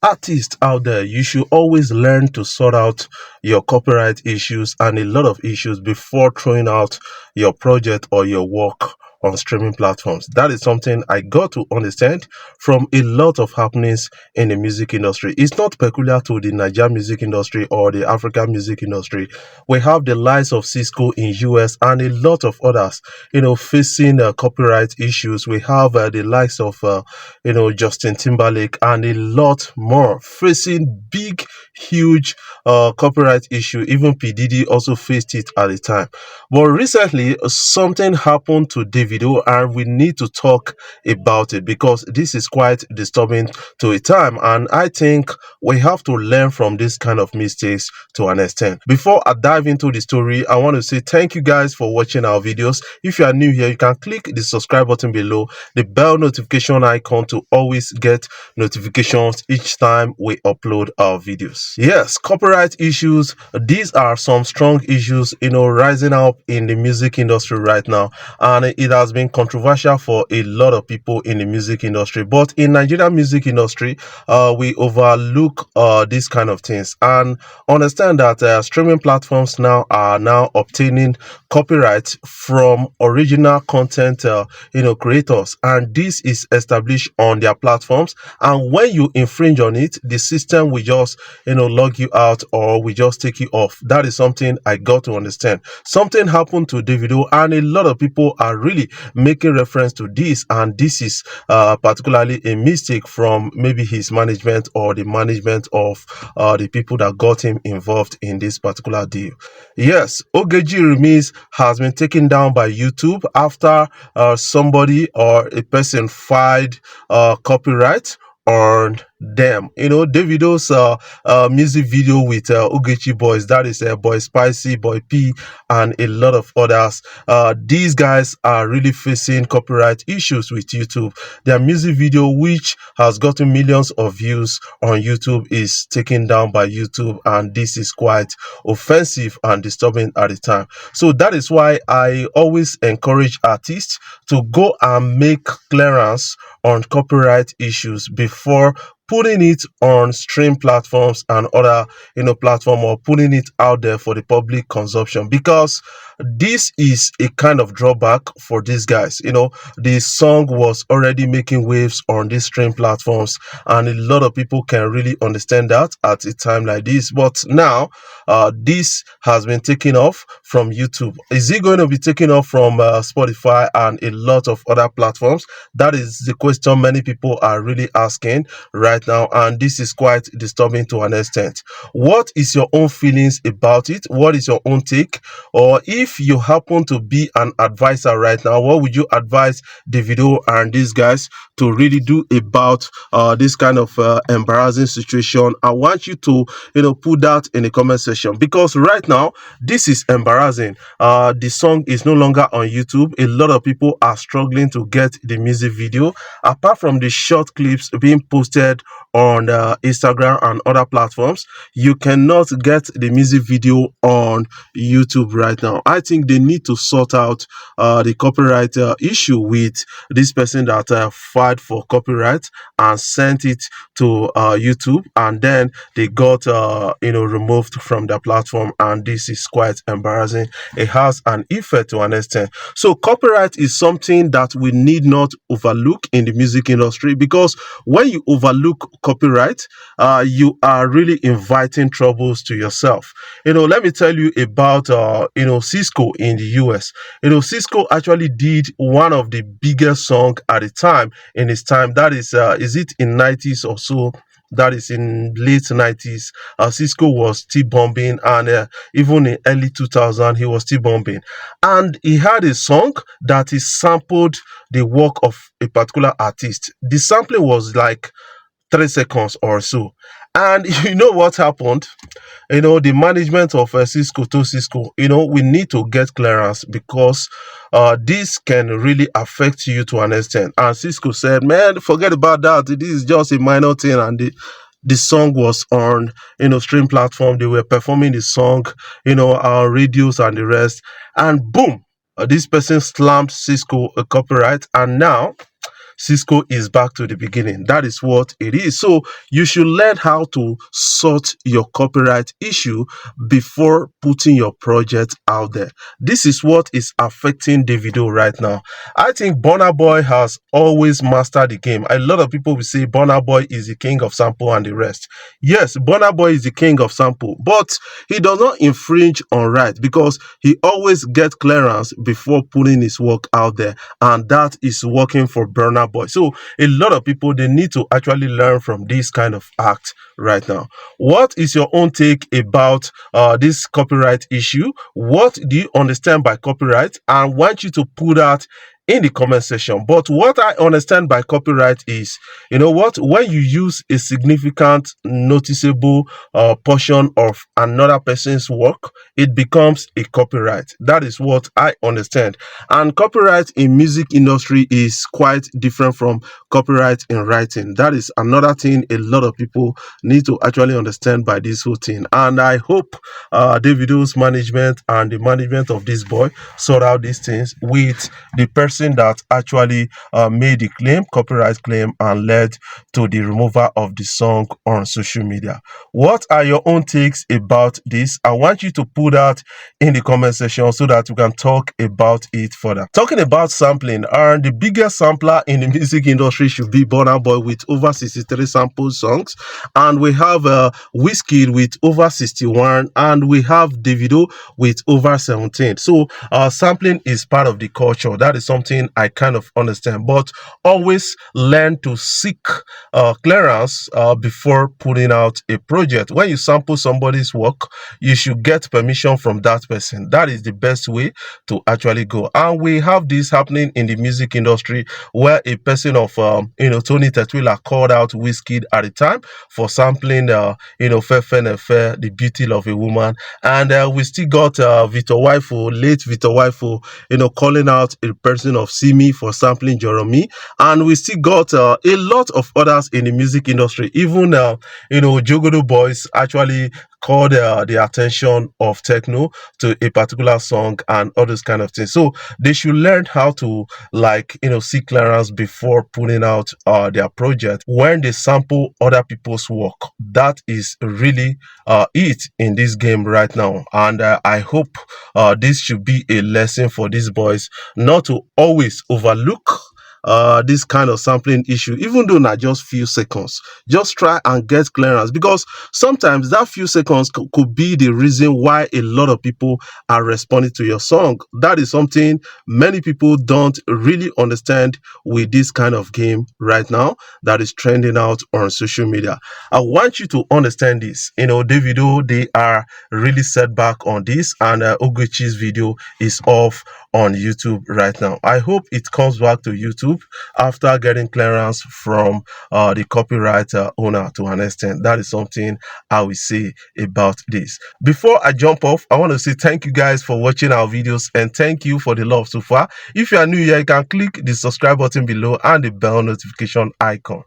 Artists out there, you should always learn to sort out your copyright issues and a lot of issues before throwing out your project or your work on streaming platforms. That is something I got to understand from a lot of happenings in the music industry. It's not peculiar to the Nigerian music industry or the African music industry. We have the likes of Cisco in US and a lot of others, facing copyright issues. We have the likes of Justin Timberlake, and a lot more facing big, huge copyright issue. Even P. Diddy also faced it at the time. But recently, something happened to Davido, and we need to talk about it because this is quite disturbing to a time. And I think we have to learn from this kind of mistakes to an extent. Before I dive into the story, I want to say thank you guys for watching our videos. If you are new here, you can click the subscribe button below, the bell notification icon to always get notifications each time we upload our videos. Yes, copyright issues. These are some strong issues, rising up in the music industry right now, and it has been controversial for a lot of people in the music industry. But in Nigerian music industry, we overlook these kind of things and understand that streaming platforms now are now obtaining copyright from original content creators, and this is established on their platforms. And when you infringe on it, the system will just log you out or we just take you off. That is something I got to understand. Something happened to Davido, and a lot of people are really making reference to this, and this is particularly a mistake from maybe his management or the management of the people that got him involved in this particular deal. Yes, Ogechi remix has been taken down by YouTube after somebody or a person filed copyright on them. Davido's music video with Ogechi Boys, that is Boy Spicy, Boy P, and a lot of others. These guys are really facing copyright issues with YouTube. Their music video, which has gotten millions of views on YouTube, is taken down by YouTube, and this is quite offensive and disturbing at the time. So that is why I always encourage artists to go and make clearance on copyright issues before putting it on stream platforms and other platform, or putting it out there for the public consumption, because this is a kind of drawback for these guys. The song was already making waves on these stream platforms, and a lot of people can really understand that at a time like this. But now this has been taken off from YouTube. Is it going to be taken off from Spotify and a lot of other platforms? That is the question many people are really asking right now, and this is quite disturbing to an extent. What is your own feelings about it? What is your own take? Or if you happen to be an advisor right now, what would you advise Davido and these guys to really do about this kind of embarrassing situation? I want you to put that in the comment section, because right now this is embarrassing. The song is no longer on YouTube. A lot of people are struggling to get the music video, apart from the short clips being posted on Instagram and other platforms. You cannot get the music video on YouTube right now. I think they need to sort out the copyright issue with this person that filed for copyright and sent it to YouTube, and then they got removed from the platform, and this is quite embarrassing. It has an effect to an extent. So copyright is something that we need not overlook in the music industry, because when you overlook copyright, you are really inviting troubles to yourself. Let me tell you about Cisco in the US. Cisco actually did one of the biggest song at the time in his time. That is it in 90s or so? That is in late 90s. Cisco was still bombing, and even in early 2000 he was still bombing, and he had a song that he sampled the work of a particular artist. The sampling was like 3 seconds or so. And you know what happened? The management of Cisco to Cisco, we need to get clearance, because this can really affect you to an extent. And Cisco said, man, forget about that. This is just a minor thing. And the song was on stream platform. They were performing the song, our radios and the rest. And boom, this person slammed Cisco a copyright. And now Cisco is back to the beginning. That is what it is. So you should learn how to sort your copyright issue before putting your project out there. This is what is affecting Davido right now. I think Burna Boy has always mastered the game. A lot of people will say Burna Boy is the king of sample and the rest. Yes, Burna Boy is the king of sample, but he does not infringe on right because he always gets clearance before putting his work out there, and that is working for Burna Boy. So a lot of people, they need to actually learn from this kind of act right now. What is your own take about this copyright issue? What do you understand by copyright? I want you to put that in the comment section. But what I understand by copyright is, you know what, when you use a significant, noticeable portion of another person's work, it becomes a copyright. That is what I understand. And copyright in music industry is quite different from copyright in writing. That is another thing a lot of people need to actually understand by this whole thing. And I hope Davido's management and the management of this boy sort out these things with the person that actually made the claim, copyright claim, and led to the removal of the song on social media. What are your own takes about this? I want you to put that in the comment section so that we can talk about it further. Talking about sampling, the biggest sampler in the music industry should be Burna Boy with over 63 sample songs, and we have Wizkid with over 61, and we have Davido with over 17. So sampling is part of the culture. That is something I kind of understand, but always learn to seek clearance before putting out a project. When you sample somebody's work, you should get permission from that person. That is the best way to actually go. And we have this happening in the music industry where a person of Tony Tetwila called out Wizkid at the time for sampling Fefe Nefe, The Beauty of a Woman. And we still got Victor Wifo, late Victor Wifo, calling out a person of Simi for sampling Joromi. And we still got a lot of others in the music industry. Even Jogodo Boys actually called the attention of techno to a particular song and all those kind of things. So they should learn how to seek clearance before putting out their project. When they sample other people's work, that is really it in this game right now. And I hope this should be a lesson for these boys not to always overlook this kind of sampling issue, even though not just few seconds. Just try and get clearance, because sometimes that few seconds could be the reason why a lot of people are responding to your song. That is something many people don't really understand with this kind of game right now that is trending out on social media. I want you to understand this. Davido, they are really set back on this, and Ogechi's video is off on YouTube right now. I hope it comes back to YouTube after getting clearance from the copyright owner to an extent. That is something I will say about this. Before I jump off, I want to say thank you guys for watching our videos, and thank you for the love so far. If you are new here, you can click the subscribe button below and the bell notification icon.